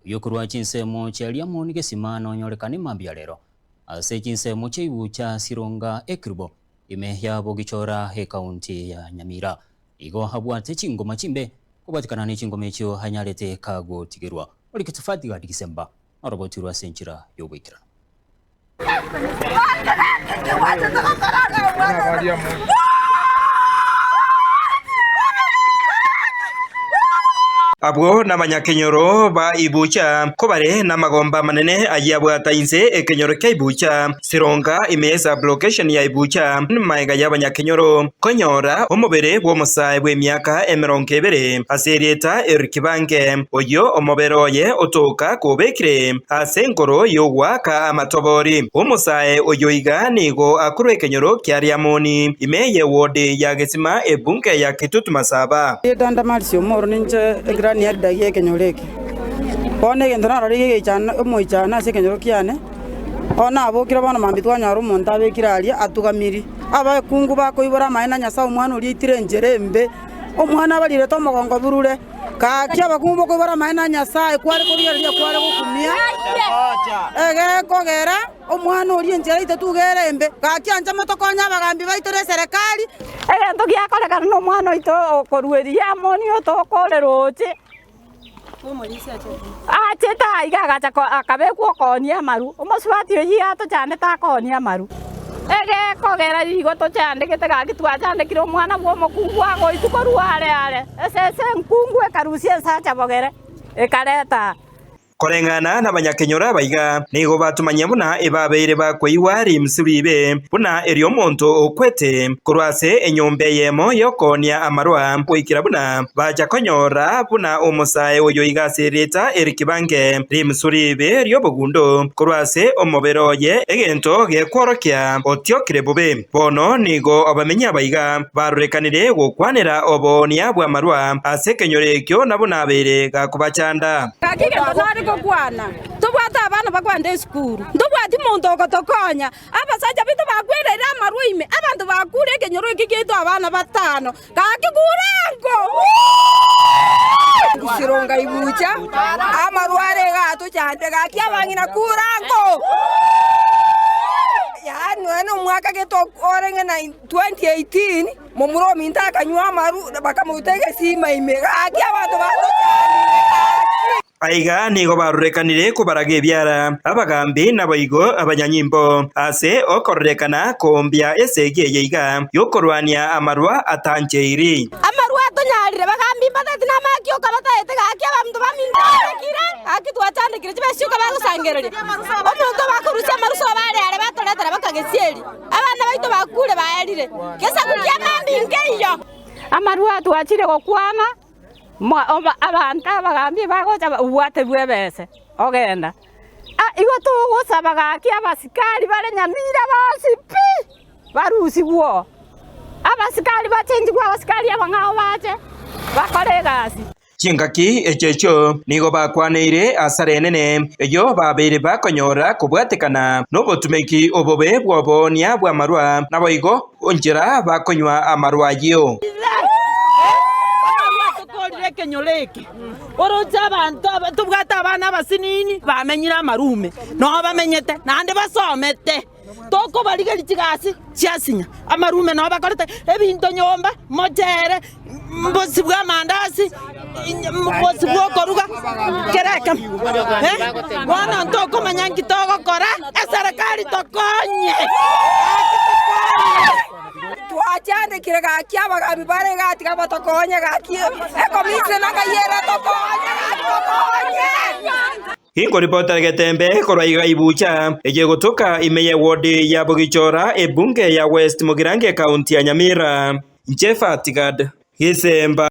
yokurwa chinsemo chialiamo nigesimano nyorekani mambia lero ase chinsemo cheibu cha Sironga Ekrubo ime yabo gichora he kaunti ya Nyamira igo habwate chingoma chimbe kubatikana ni chingoma echo hanyalete kago tigerwa olikitufati ga Disemba orobotirwa senchira yobwikira Abwo n'abanyakenyoro ba ibucha ko bare n'amagomba manene ayabwata inse ekenyoro ke ibucha Sironga imeza blocation ya ibucha maiga y'abanyakenyoro konyora omubere bwo musaye bwe myaka 20 asereta erikibange oyo omoberoye otoka kubekire asenkoro yogwaka amatobori omusaye oyo iganigo akuru ekenyoro kyariamoni imeye wode ya gesima ebunke ya Kitutu Masaba danda malsio moro ninje grani yadda yeke nyoreke one gendana rari cyane umuicana se kenyoro kyane ona abokira bana mambitwa nyaro monta bekiralia atugamiri abakungu bakoibora maina nyasa umwana uri itirenjerembe umwana balire to mogongo burure kaki abakungu bakoibora maina nyasa kwari kuriya kwari gukumia ege kogera umwana uri enjere itetugerembe kaki anja matokonya bagambi baitore serikali ege ntogia koreka no mwana ito okorueria monio to koleroche cheta igagacha akabekwo konia maru umuswati yi ato cyane ta konia maru ege kogera igo to cyane getega gitwa cyane kiro mwana bwo mukungwa go itukoruare are ese nkungu ekarusie sacha bogere ekareta korengana n'abanyakenyora baiga nigo batumanya buna ebabeire bakweyiwari msuribe buna eriyo monto okwete kurwase enyombe yemo yokonia amarwa kwikira buna baja konyora buna omusaye oyo igasereta erikibange rimsuribe ryo bugundo kurwase omoberoye egento gekworokya otyokire bube bono nigo abamenya baiga barurekanire gukwanira obonia bwa marwa asekenyore kyo nabuna abere gakubachanda kwana tubwata abana bagwande skuru ndubwati muntu okotokonya abasaja bitu bagwirera amaruime abantu bakure kenyoro kikitu abana batano kakikurango Sironga ibucha amarware gato cyane gaki abangina kurango yani wano mwaka geto orenge na 2018 mumuro minta kanywa maru bakamutege sima imega gaki abantu bato cyane aiga nigo barurekanire kubarage byara abagambi n'abayigo abanyanyimbo ase okorekana kombya esege yiga yokorwania amarwa atancheiri amarwa tonyarire bagambi batati namaki okabatete gaki abantu bamindakire akitwatandikire kibeshyuka bagusangerere omuntu bakurusya amaruso barere batoretera bakagesieri abana baito bakure baerire kesa kukyamambi ngeyo amarwa twachire gokwana abantu abagambi bagocha ubwate bwebese ogenda igo tugusaba gaki abasikari bare Nyamira basipi barusi bwo abasikari bachenjigwa abasikari abangao bache bakore gasi chingaki echecho nigo bakwaneire asare nene eyo babere bakonyora kubwatekana nobotumeki obobe bwobonia bwa marwa naboigo onjera bakonywa amarwa yo kenyoreke oroja abantu tubwata abana basinini bamenyira amarume no bamenyete nande basomete toko baligeri kigasi cyasinya amarume no bakorete ebinto nyomba mojere mbosi bwa mandasi mbosi bwo koruga kereka wana ntoko manyangi toko kora eserikali tokonye twachane kire gaki abagambi bare gati kabatokonya gaki ekomise nakayera tokonya Hingo ripota getembe koraiga ibucha eje gotoka imeye wodi ya Bogichora ebunge ya West Mugirange County ya Nyamira Jefa Tigad Disemba